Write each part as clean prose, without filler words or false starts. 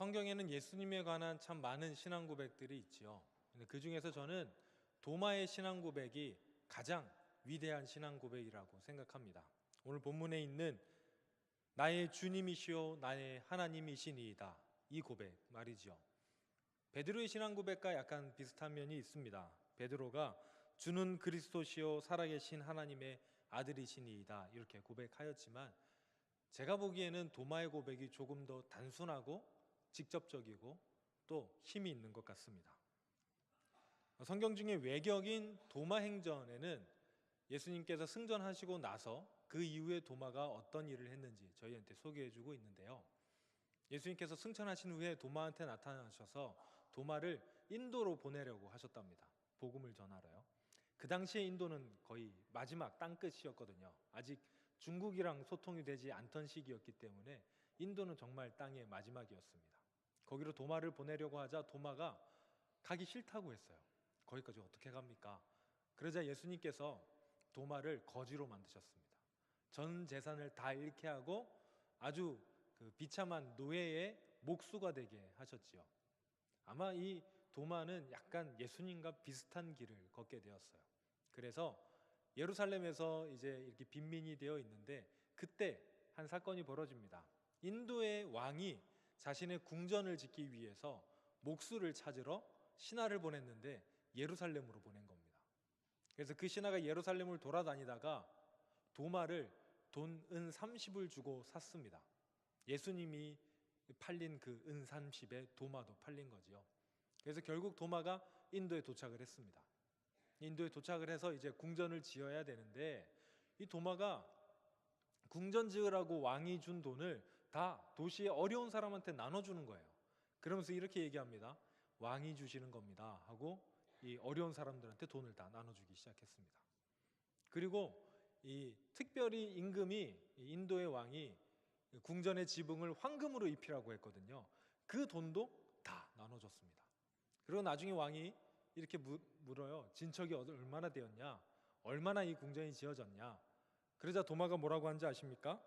성경에는 예수님에 관한 참 많은 신앙 고백들이 있지요. 근데 그 중에서 저는 도마의 신앙 고백이 가장 위대한 신앙 고백이라고 생각합니다. 오늘 본문에 있는 나의 주님이시오 나의 하나님이시니이다, 이 고백 말이죠. 베드로의 신앙 고백과 약간 비슷한 면이 있습니다. 베드로가 주는 그리스도시요 살아계신 하나님의 아들이시니이다 이렇게 고백하였지만, 제가 보기에는 도마의 고백이 조금 더 단순하고 직접적이고 또 힘이 있는 것 같습니다. 성경 중에 외격인 도마 행전에는 예수님께서 승전하시고 나서 그 이후에 도마가 어떤 일을 했는지 저희한테 소개해주고 있는데요. 예수님께서 승천하신 후에 도마한테 나타나셔서 도마를 인도로 보내려고 하셨답니다. 복음을 전하러요. 그 당시에 인도는 거의 마지막 땅끝이었거든요. 아직 중국이랑 소통이 되지 않던 시기였기 때문에 인도는 정말 땅의 마지막이었습니다. 거기로 도마를 보내려고 하자 도마가 가기 싫다고 했어요. 거기까지 어떻게 갑니까? 그러자 예수님께서 도마를 거지로 만드셨습니다. 전 재산을 다 잃게 하고 아주 비참한 노예의 목수가 되게 하셨지요. 아마 이 도마는 약간 예수님과 비슷한 길을 걷게 되었어요. 그래서 예루살렘에서 이제 이렇게 빈민이 되어 있는데, 그때 한 사건이 벌어집니다. 인도의 왕이 자신의 궁전을 짓기 위해서 목수를 찾으러 신하를 보냈는데 예루살렘으로 보낸 겁니다. 그래서 그 신하가 예루살렘을 돌아다니다가 도마를 돈 은 30을 주고 샀습니다. 예수님이 팔린 그 은 30에 도마도 팔린 거지요. 그래서 결국 도마가 인도에 도착을 했습니다. 인도에 도착을 해서 이제 궁전을 지어야 되는데, 이 도마가 궁전 지으라고 왕이 준 돈을 다 도시의 어려운 사람한테 나눠주는 거예요. 그러면서 이렇게 얘기합니다. 왕이 주시는 겁니다 하고 이 어려운 사람들한테 돈을 다 나눠주기 시작했습니다. 그리고 이 특별히 임금이, 인도의 왕이 궁전의 지붕을 황금으로 입히라고 했거든요. 그 돈도 다 나눠줬습니다. 그리고 나중에 왕이 이렇게 물어요. 진척이 얼마나 되었냐? 얼마나 이 궁전이 지어졌냐? 그러자 도마가 뭐라고 하는지 아십니까?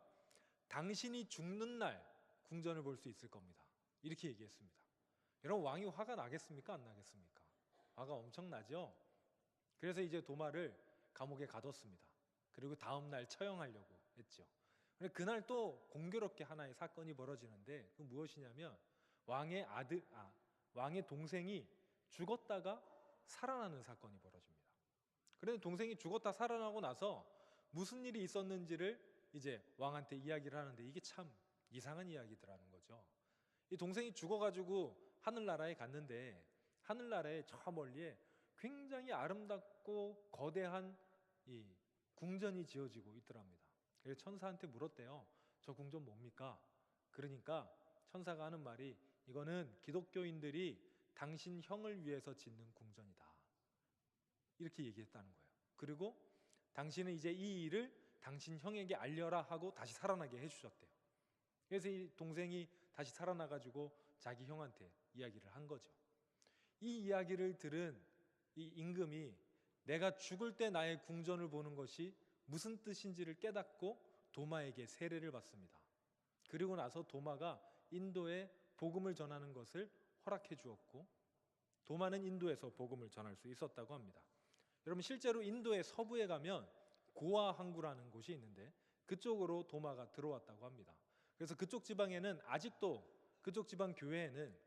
당신이 죽는 날 궁전을 볼 수 있을 겁니다. 이렇게 얘기했습니다. 여러분, 왕이 화가 나겠습니까? 안 나겠습니까? 화가 엄청 나죠? 그래서 이제 도마를 감옥에 가뒀습니다. 그리고 다음 날 처형하려고 했죠. 그날 또 공교롭게 하나의 사건이 벌어지는데, 그 무엇이냐면 왕의 동생이 죽었다가 살아나는 사건이 벌어집니다. 그런데 동생이 죽었다 살아나고 나서 무슨 일이 있었는지를 이제 왕한테 이야기를 하는데, 이게 참 이상한 이야기더라는 거죠. 이 동생이 죽어가지고 하늘나라에 갔는데, 하늘나라의 저 멀리에 굉장히 아름답고 거대한 이 궁전이 지어지고 있더랍니다. 그래서 천사한테 물었대요. 저 궁전 뭡니까? 그러니까 천사가 하는 말이, 이거는 기독교인들이 당신 형을 위해서 짓는 궁전이다, 이렇게 얘기했다는 거예요. 그리고 당신은 이제 이 일을 당신 형에게 알려라 하고 다시 살아나게 해주셨대요. 그래서 이 동생이 다시 살아나가지고 자기 형한테 이야기를 한 거죠. 이 이야기를 들은 이 임금이 내가 죽을 때 나의 궁전을 보는 것이 무슨 뜻인지를 깨닫고 도마에게 세례를 받습니다. 그리고 나서 도마가 인도에 복음을 전하는 것을 허락해 주었고, 도마는 인도에서 복음을 전할 수 있었다고 합니다. 여러분, 실제로 인도의 서부에 가면 고아 항구라는 곳이 있는데 그쪽으로 도마가 들어왔다고 합니다. 그래서 그쪽 지방에는 아직도, 그쪽 지방 교회에는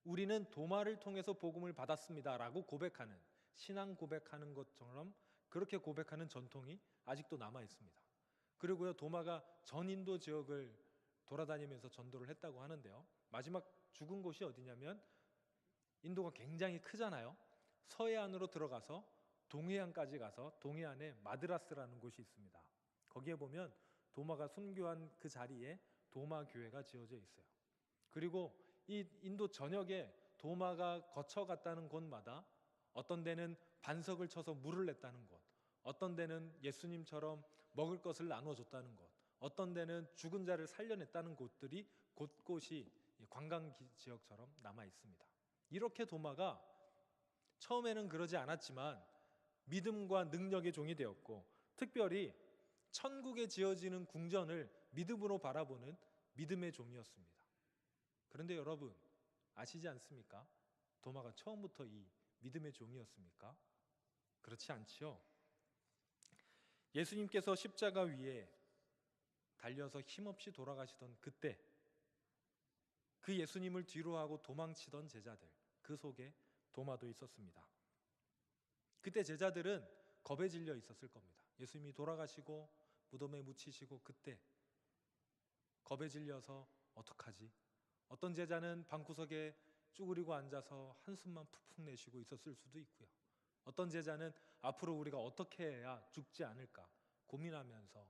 우리는 도마를 통해서 복음을 받았습니다 라고 고백하는, 신앙 고백하는 것처럼 그렇게 고백하는 전통이 아직도 남아 있습니다. 그리고요, 도마가 전 인도 지역을 돌아다니면서 전도를 했다고 하는데요, 마지막 죽은 곳이 어디냐면, 인도가 굉장히 크잖아요. 서해안으로 들어가서 동해안까지 가서 동해안에 마드라스라는 곳이 있습니다. 거기에 보면 도마가 순교한 그 자리에 도마 교회가 지어져 있어요. 그리고 이 인도 전역에 도마가 거쳐갔다는 곳마다 어떤 데는 반석을 쳐서 물을 냈다는 곳, 어떤 데는 예수님처럼 먹을 것을 나눠줬다는 곳, 어떤 데는 죽은 자를 살려냈다는 곳들이 곳곳이 관광 지역처럼 남아 있습니다. 이렇게 도마가 처음에는 그러지 않았지만 믿음과 능력의 종이 되었고, 특별히 천국에 지어지는 궁전을 믿음으로 바라보는 믿음의 종이었습니다. 그런데 여러분 아시지 않습니까? 도마가 처음부터 이 믿음의 종이었습니까? 그렇지 않지요. 예수님께서 십자가 위에 달려서 힘없이 돌아가시던 그때 그 예수님을 뒤로하고 도망치던 제자들, 그 속에 도마도 있었습니다. 그때 제자들은 겁에 질려 있었을 겁니다. 예수님이 돌아가시고 무덤에 묻히시고 그때 겁에 질려서 어떡하지? 어떤 제자는 방구석에 쭈그리고 앉아서 한숨만 푹푹 내쉬고 있었을 수도 있고요. 어떤 제자는 앞으로 우리가 어떻게 해야 죽지 않을까 고민하면서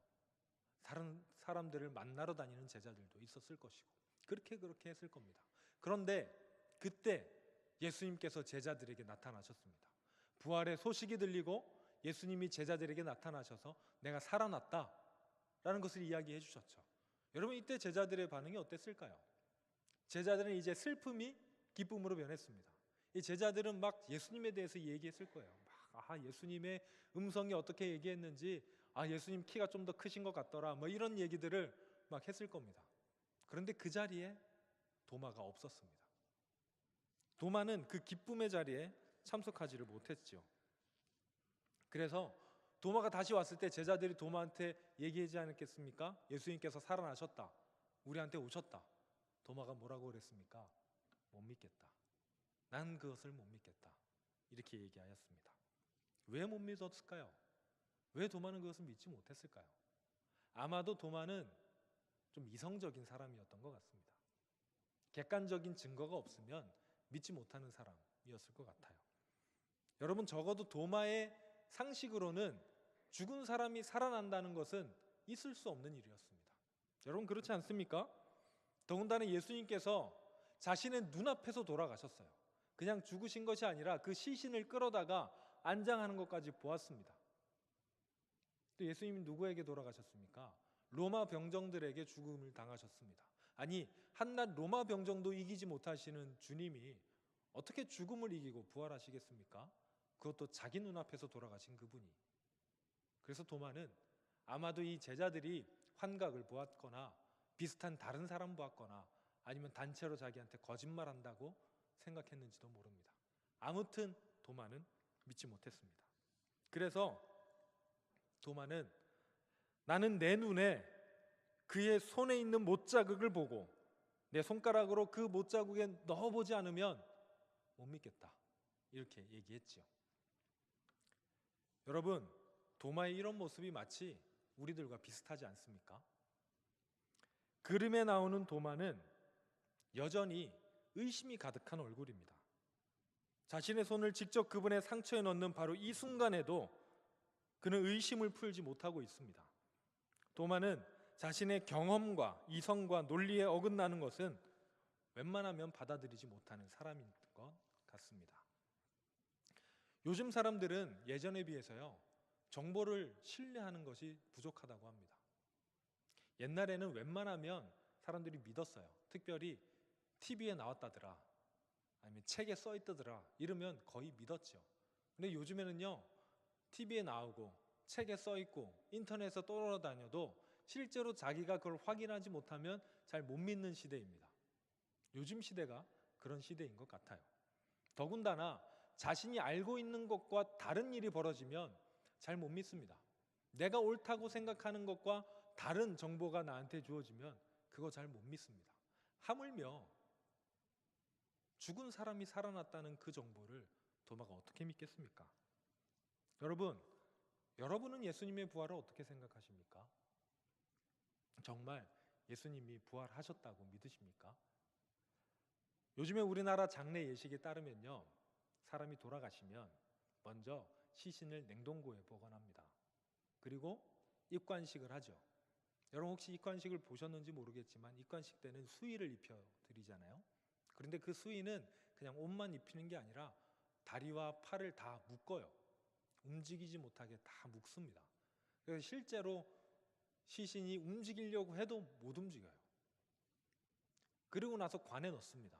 다른 사람들을 만나러 다니는 제자들도 있었을 것이고 그렇게 했을 겁니다. 그런데 그때 예수님께서 제자들에게 나타나셨습니다. 부활의 소식이 들리고 예수님이 제자들에게 나타나셔서 내가 살아났다라는 것을 이야기해 주셨죠. 여러분 이때 제자들의 반응이 어땠을까요? 제자들은 이제 슬픔이 기쁨으로 변했습니다. 이 제자들은 막 예수님에 대해서 얘기했을 거예요. 예수님의 음성이 어떻게 얘기했는지, 예수님 키가 좀 더 크신 것 같더라, 뭐 이런 얘기들을 막 했을 겁니다. 그런데 그 자리에 도마가 없었습니다. 도마는 그 기쁨의 자리에 참석하지를 못했죠. 그래서 도마가 다시 왔을 때 제자들이 도마한테 얘기하지 않았겠습니까? 예수님께서 살아나셨다, 우리한테 오셨다. 도마가 뭐라고 그랬습니까? 못 믿겠다. 난 그것을 못 믿겠다. 이렇게 얘기하였습니다. 왜 못 믿었을까요? 왜 도마는 그것을 믿지 못했을까요? 아마도 도마는 좀 이성적인 사람이었던 것 같습니다. 객관적인 증거가 없으면 믿지 못하는 사람이었을 것 같아요. 여러분 적어도 도마의 상식으로는 죽은 사람이 살아난다는 것은 있을 수 없는 일이었습니다. 여러분 그렇지 않습니까? 더군다나 예수님께서 자신의 눈앞에서 돌아가셨어요. 그냥 죽으신 것이 아니라 그 시신을 끌어다가 안장하는 것까지 보았습니다. 또 예수님이 누구에게 돌아가셨습니까? 로마 병정들에게 죽음을 당하셨습니다. 아니 한낱 로마 병정도 이기지 못하시는 주님이 어떻게 죽음을 이기고 부활하시겠습니까? 그것도 자기 눈앞에서 돌아가신 그분이. 그래서 도마는 아마도 이 제자들이 환각을 보았거나 비슷한 다른 사람 보았거나 아니면 단체로 자기한테 거짓말한다고 생각했는지도 모릅니다. 아무튼 도마는 믿지 못했습니다. 그래서 도마는 나는 내 눈에 그의 손에 있는 못자국을 보고 내 손가락으로 그 못자국에 넣어보지 않으면 못 믿겠다, 이렇게 얘기했지요. 여러분 도마의 이런 모습이 마치 우리들과 비슷하지 않습니까? 그림에 나오는 도마는 여전히 의심이 가득한 얼굴입니다. 자신의 손을 직접 그분의 상처에 넣는 바로 이 순간에도 그는 의심을 풀지 못하고 있습니다. 도마는 자신의 경험과 이성과 논리에 어긋나는 것은 웬만하면 받아들이지 못하는 사람인 것 같습니다. 요즘 사람들은 예전에 비해서요, 정보를 신뢰하는 것이 부족하다고 합니다. 옛날에는 웬만하면 사람들이 믿었어요. 특별히 TV에 나왔다더라, 아니면 책에 써있다더라 이러면 거의 믿었죠. 근데 요즘에는요, TV에 나오고 책에 써있고 인터넷에 떠돌아다녀도 실제로 자기가 그걸 확인하지 못하면 잘 못 믿는 시대입니다. 요즘 시대가 그런 시대인 것 같아요. 더군다나 자신이 알고 있는 것과 다른 일이 벌어지면 잘 못 믿습니다. 내가 옳다고 생각하는 것과 다른 정보가 나한테 주어지면 그거 잘 못 믿습니다. 하물며 죽은 사람이 살아났다는 그 정보를 도마가 어떻게 믿겠습니까? 여러분은 예수님의 부활을 어떻게 생각하십니까? 정말 예수님이 부활하셨다고 믿으십니까? 요즘에 우리나라 장례 예식에 따르면요, 사람이 돌아가시면 먼저 시신을 냉동고에 보관합니다. 그리고 입관식을 하죠. 여러분 혹시 입관식을 보셨는지 모르겠지만 입관식 때는 수의를 입혀드리잖아요. 그런데 그 수의는 그냥 옷만 입히는 게 아니라 다리와 팔을 다 묶어요. 움직이지 못하게 다 묶습니다. 그래서 실제로 시신이 움직이려고 해도 못 움직여요. 그리고 나서 관에 넣습니다.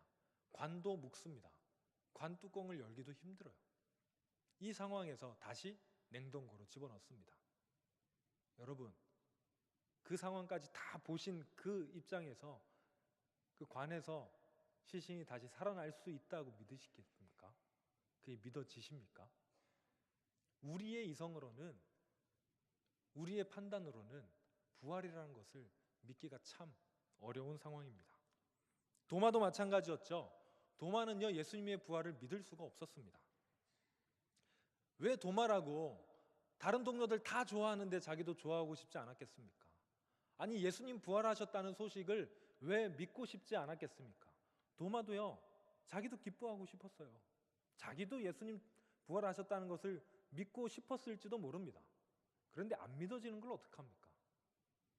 관도 묶습니다. 관 뚜껑을 열기도 힘들어요. 이 상황에서 다시 냉동고로 집어넣습니다. 여러분 그 상황까지 다 보신 그 입장에서 그 관에서 시신이 다시 살아날 수 있다고 믿으시겠습니까? 그게 믿어지십니까? 우리의 이성으로는, 우리의 판단으로는 부활이라는 것을 믿기가 참 어려운 상황입니다. 도마도 마찬가지였죠. 도마는요, 예수님의 부활을 믿을 수가 없었습니다. 왜 도마라고 다른 동료들 다 좋아하는데 자기도 좋아하고 싶지 않았겠습니까? 아니, 예수님 부활하셨다는 소식을 왜 믿고 싶지 않았겠습니까? 도마도요, 자기도 기뻐하고 싶었어요. 자기도 예수님 부활하셨다는 것을 믿고 싶었을지도 모릅니다. 그런데 안 믿어지는 걸 어떡합니까?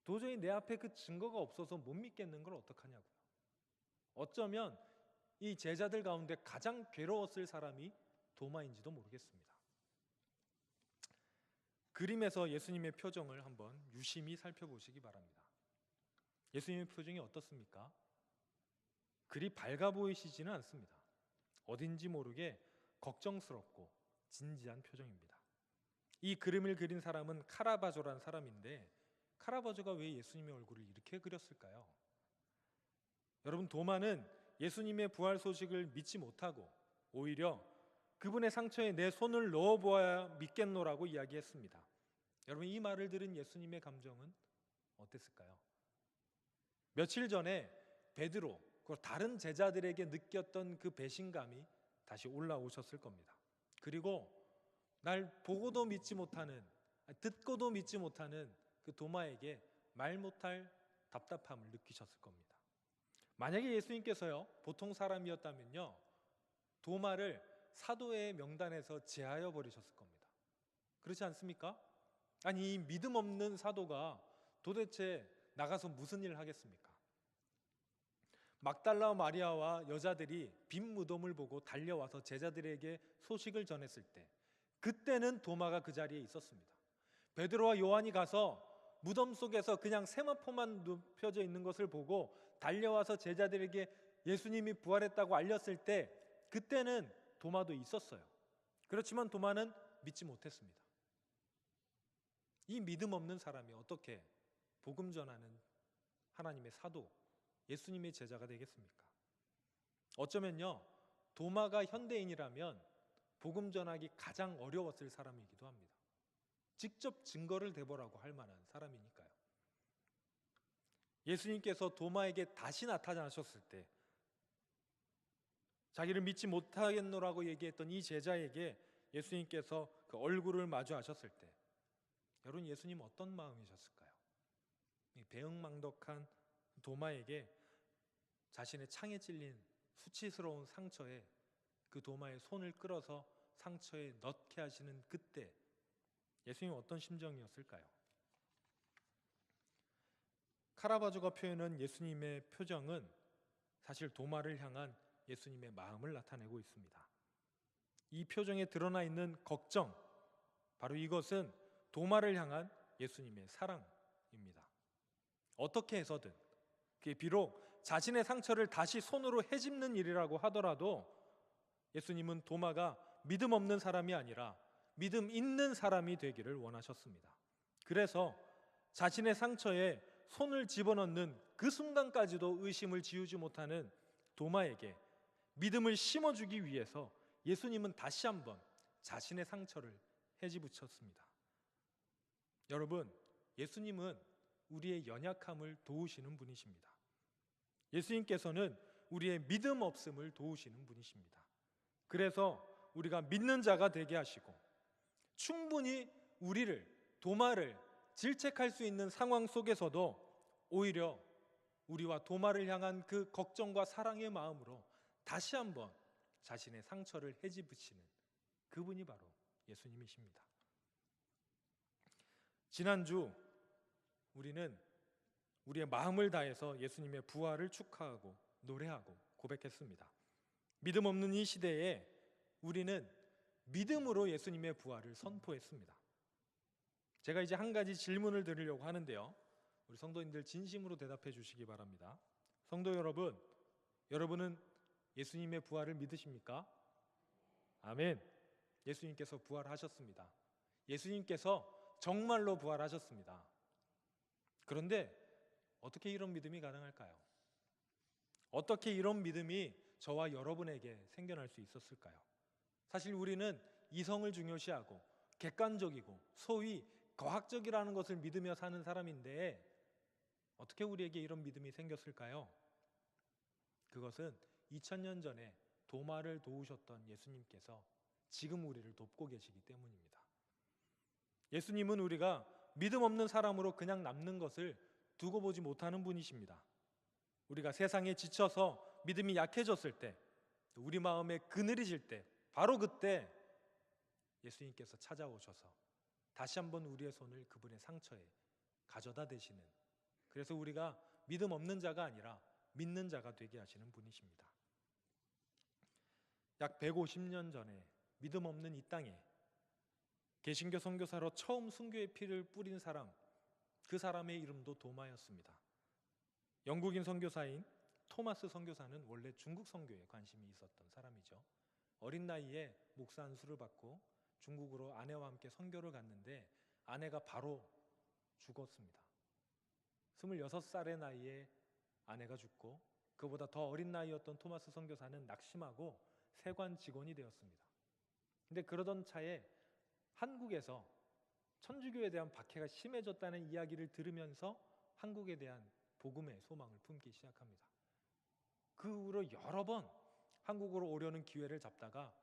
도저히 내 앞에 그 증거가 없어서 못 믿겠는 걸 어떡하냐고요. 어쩌면 이 제자들 가운데 가장 괴로웠을 사람이 도마인지도 모르겠습니다. 그림에서 예수님의 표정을 한번 유심히 살펴보시기 바랍니다. 예수님의 표정이 어떻습니까? 그리 밝아 보이시지는 않습니다. 어딘지 모르게 걱정스럽고 진지한 표정입니다. 이 그림을 그린 사람은 카라바조라는 사람인데, 카라바조가 왜 예수님의 얼굴을 이렇게 그렸을까요? 여러분, 도마는 예수님의 부활 소식을 믿지 못하고 오히려 그분의 상처에 내 손을 넣어보아야 믿겠노라고 이야기했습니다. 여러분, 이 말을 들은 예수님의 감정은 어땠을까요? 며칠 전에 베드로, 다른 제자들에게 느꼈던 그 배신감이 다시 올라오셨을 겁니다. 그리고 날 보고도 믿지 못하는, 듣고도 믿지 못하는 그 도마에게 말 못할 답답함을 느끼셨을 겁니다. 만약에 예수님께서요, 보통 사람이었다면요, 도마를 사도의 명단에서 제하여 버리셨을 겁니다. 그렇지 않습니까? 아니, 이 믿음 없는 사도가 도대체 나가서 무슨 일을 하겠습니까? 막달라 마리아와 여자들이 빈 무덤을 보고 달려와서 제자들에게 소식을 전했을 때, 그때는 도마가 그 자리에 있었습니다. 베드로와 요한이 가서 무덤 속에서 그냥 세마포만 눕혀져 있는 것을 보고 달려와서 제자들에게 예수님이 부활했다고 알렸을 때, 그때는 도마도 있었어요. 그렇지만 도마는 믿지 못했습니다. 이 믿음 없는 사람이 어떻게 복음 전하는 하나님의 사도, 예수님의 제자가 되겠습니까? 어쩌면요, 도마가 현대인이라면 복음 전하기 가장 어려웠을 사람이기도 합니다. 직접 증거를 대보라고 할 만한 사람이니까요. 예수님께서 도마에게 다시 나타나셨을 때, 자기를 믿지 못하겠노라고 얘기했던 이 제자에게 예수님께서 그 얼굴을 마주하셨을 때, 여러분, 예수님 어떤 마음이셨을까요? 이 배은망덕한 도마에게 자신의 창에 찔린 수치스러운 상처에 그 도마의 손을 끌어서 상처에 넣게 하시는 그때 예수님 어떤 심정이었을까요? 카라바조가 표현한 예수님의 표정은 사실 도마를 향한 예수님의 마음을 나타내고 있습니다. 이 표정에 드러나 있는 걱정, 바로 이것은 도마를 향한 예수님의 사랑입니다. 어떻게 해서든, 그게 비록 자신의 상처를 다시 손으로 헤집는 일이라고 하더라도 예수님은 도마가 믿음 없는 사람이 아니라 믿음 있는 사람이 되기를 원하셨습니다. 그래서 자신의 상처에 손을 집어넣는 그 순간까지도 의심을 지우지 못하는 도마에게 믿음을 심어주기 위해서 예수님은 다시 한번 자신의 상처를 헤집으셨습니다. 여러분, 예수님은 우리의 연약함을 도우시는 분이십니다. 예수님께서는 우리의 믿음 없음을 도우시는 분이십니다. 그래서 우리가 믿는 자가 되게 하시고 충분히 우리를, 도마를 질책할 수 있는 상황 속에서도 오히려 우리와 도마를 향한 그 걱정과 사랑의 마음으로 다시 한번 자신의 상처를 헤집으시는 그분이 바로 예수님이십니다. 지난주 우리는 우리의 마음을 다해서 예수님의 부활을 축하하고 노래하고 고백했습니다. 믿음 없는 이 시대에 우리는 믿음으로 예수님의 부활을 선포했습니다. 제가 이제 한 가지 질문을 드리려고 하는데요, 우리 성도님들 진심으로 대답해 주시기 바랍니다. 성도 여러분, 여러분은 예수님의 부활을 믿으십니까? 아멘. 예수님께서 부활하셨습니다. 예수님께서 정말로 부활하셨습니다. 그런데 어떻게 이런 믿음이 가능할까요? 어떻게 이런 믿음이 저와 여러분에게 생겨날 수 있었을까요? 사실 우리는 이성을 중요시하고 객관적이고 소위 과학적이라는 것을 믿으며 사는 사람인데 어떻게 우리에게 이런 믿음이 생겼을까요? 그것은 2000년 전에 도마를 도우셨던 예수님께서 지금 우리를 돕고 계시기 때문입니다. 예수님은 우리가 믿음 없는 사람으로 그냥 남는 것을 두고 보지 못하는 분이십니다. 우리가 세상에 지쳐서 믿음이 약해졌을 때, 우리 마음에 그늘이질 때, 바로 그때 예수님께서 찾아오셔서 다시 한번 우리의 손을 그분의 상처에 가져다 대시는, 그래서 우리가 믿음 없는 자가 아니라 믿는 자가 되게 하시는 분이십니다. 약 150년 전에 믿음 없는 이 땅에 개신교 선교사로 처음 순교의 피를 뿌린 사람, 그 사람의 이름도 도마였습니다. 영국인 선교사인 토마스 선교사는 원래 중국 선교에 관심이 있었던 사람이죠. 어린 나이에 목사 안수를 받고 중국으로 아내와 함께 선교를 갔는데 아내가 바로 죽었습니다. 26살의 나이에 아내가 죽고 그보다 더 어린 나이였던 토마스 선교사는 낙심하고 세관 직원이 되었습니다. 근데 그러던 차에 한국에서 천주교에 대한 박해가 심해졌다는 이야기를 들으면서 한국에 대한 복음의 소망을 품기 시작합니다. 그 후로 여러 번 한국으로 오려는 기회를 잡다가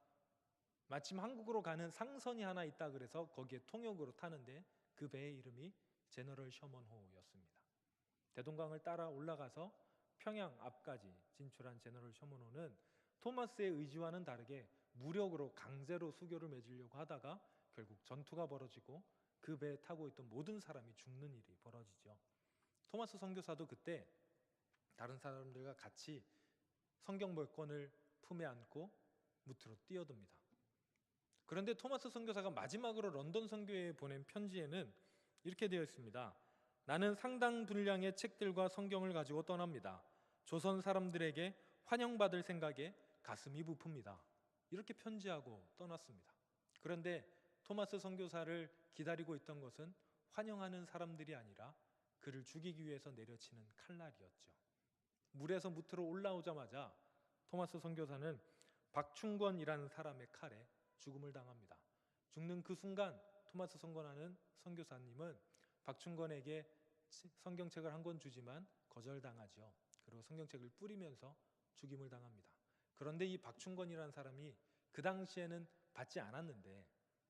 마침 한국으로 가는 상선이 하나 있다 그래서 거기에 통역으로 타는데 그 배의 이름이 제너럴 셔먼호였습니다. 대동강을 따라 올라가서 평양 앞까지 진출한 제너럴 셔먼호는 토마스의 의지와는 다르게 무력으로 강제로 수교를 맺으려고 하다가 결국 전투가 벌어지고 그 배에 타고 있던 모든 사람이 죽는 일이 벌어지죠. 토마스 선교사도 그때 다른 사람들과 같이 성경 mol권을 품에 안고 무트로 뛰어듭니다. 그런데 토마스 선교사가 마지막으로 런던 선교회에 보낸 편지에는 이렇게 되어 있습니다. 나는 상당 분량의 책들과 성경을 가지고 떠납니다. 조선 사람들에게 환영받을 생각에 가슴이 부풉니다. 이렇게 편지하고 떠났습니다. 그런데 토마스 선교사를 기다리고 있던 것은 환영하는 사람들이 아니라 그를 죽이기 위해서 내려치는 칼날이었죠. 물에서 무트로 올라오자마자 토마스 선교사는 박충권이라는 사람의 칼에 죽음을 당합니다. 죽는 그 순간 토마스 선교사님은 박충권에게 성경책을 한 권 주지만 거절당하죠. 그리고 성경책을 뿌리면서 죽임을 당합니다. 그런데 이 박충권이라는 사람이 그 당시에는 받지 않았는데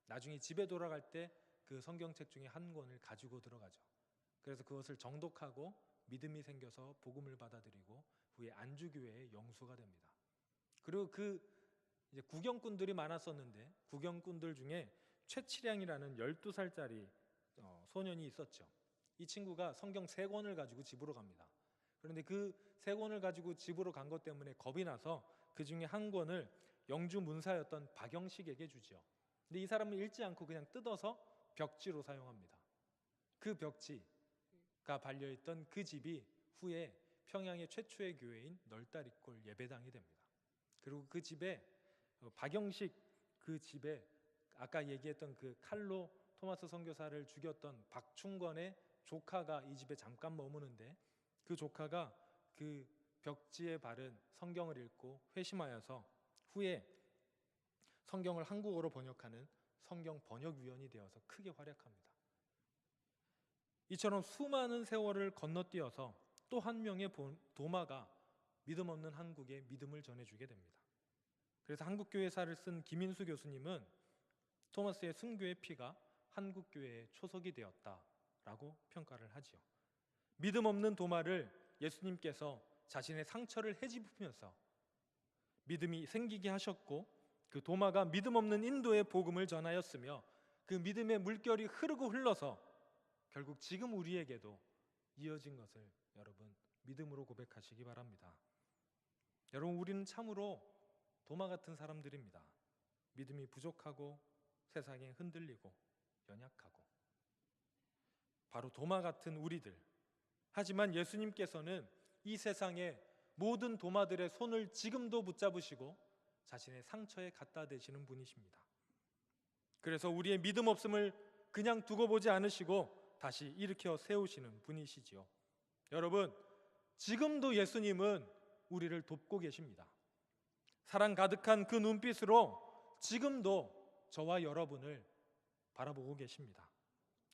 나중에 집에 돌아갈 때 그 성경책 중에 한 권을 가지고 들어가죠. 그래서 그것을 정독하고 믿음이 생겨서 복음을 받아들이고 후에 안주교회의 영수가 됩니다. 그리고 이제 구경꾼들이 많았었는데 구경꾼들 중에 최치량이라는 12살짜리 소년이 있었죠. 이 친구가 성경 3권을 가지고 집으로 갑니다. 그런데 그 3권을 가지고 집으로 간 것 때문에 겁이 나서 그 중에 한 권을 영주 문사였던 박영식에게 주죠. 근데 이 사람은 읽지 않고 그냥 뜯어서 벽지로 사용합니다. 그 벽지가 발려있던 그 집이 후에 평양의 최초의 교회인 널다리골 예배당이 됩니다. 그리고 그 집에 박영식 그 집에 아까 얘기했던 그 칼로 토마스 선교사를 죽였던 박충권의 조카가 이 집에 잠깐 머무는데 그 조카가 그 벽지에 바른 성경을 읽고 회심하여서 후에 성경을 한국어로 번역하는 성경 번역위원이 되어서 크게 활약합니다. 이처럼 수많은 세월을 건너뛰어서 또 한 명의 도마가 믿음 없는 한국에 믿음을 전해주게 됩니다. 그래서 한국교회사를 쓴 김인수 교수님은 토마스의 순교의 피가 한국교회의 초석이 되었다라고 평가를 하지요. 믿음 없는 도마를 예수님께서 자신의 상처를 헤집으면서 믿음이 생기게 하셨고 그 도마가 믿음 없는 인도의 복음을 전하였으며 그 믿음의 물결이 흐르고 흘러서 결국 지금 우리에게도 이어진 것을 여러분 믿음으로 고백하시기 바랍니다. 여러분 우리는 참으로 도마 같은 사람들입니다. 믿음이 부족하고 세상에 흔들리고 연약하고 바로 도마 같은 우리들. 하지만 예수님께서는 이 세상의 모든 도마들의 손을 지금도 붙잡으시고 자신의 상처에 갖다 대시는 분이십니다. 그래서 우리의 믿음 없음을 그냥 두고 보지 않으시고 다시 일으켜 세우시는 분이시지요. 여러분, 지금도 예수님은 우리를 돕고 계십니다. 사랑 가득한 그 눈빛으로 지금도 저와 여러분을 바라보고 계십니다.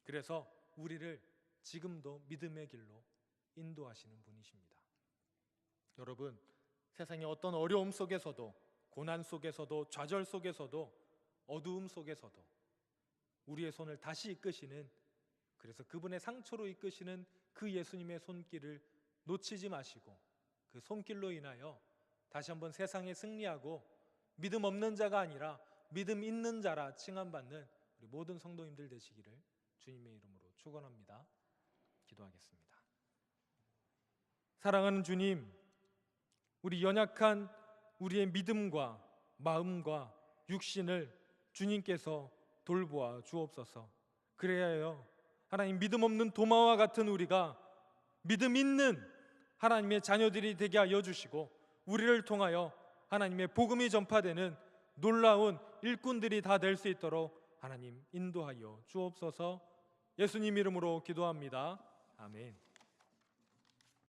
그래서 우리를 지금도 믿음의 길로 인도하시는 분이십니다. 여러분, 세상의 어떤 어려움 속에서도, 고난 속에서도, 좌절 속에서도, 어두움 속에서도 우리의 손을 다시 이끄시는, 그래서 그분의 상처로 이끄시는 그 예수님의 손길을 놓치지 마시고 그 손길로 인하여 다시 한번 세상에 승리하고 믿음 없는 자가 아니라 믿음 있는 자라 칭함받는 우리 모든 성도님들 되시기를 주님의 이름으로 축원합니다. 기도하겠습니다. 사랑하는 주님, 우리 연약한 우리의 믿음과 마음과 육신을 주님께서 돌보아 주옵소서. 그래야 해요, 하나님, 믿음 없는 도마와 같은 우리가 믿음 있는 하나님의 자녀들이 되게 하여 주시고 우리를 통하여 하나님의 복음이 전파되는 놀라운 일꾼들이 다 될 수 있도록 하나님 인도하여 주옵소서. 예수님 이름으로 기도합니다. 아멘.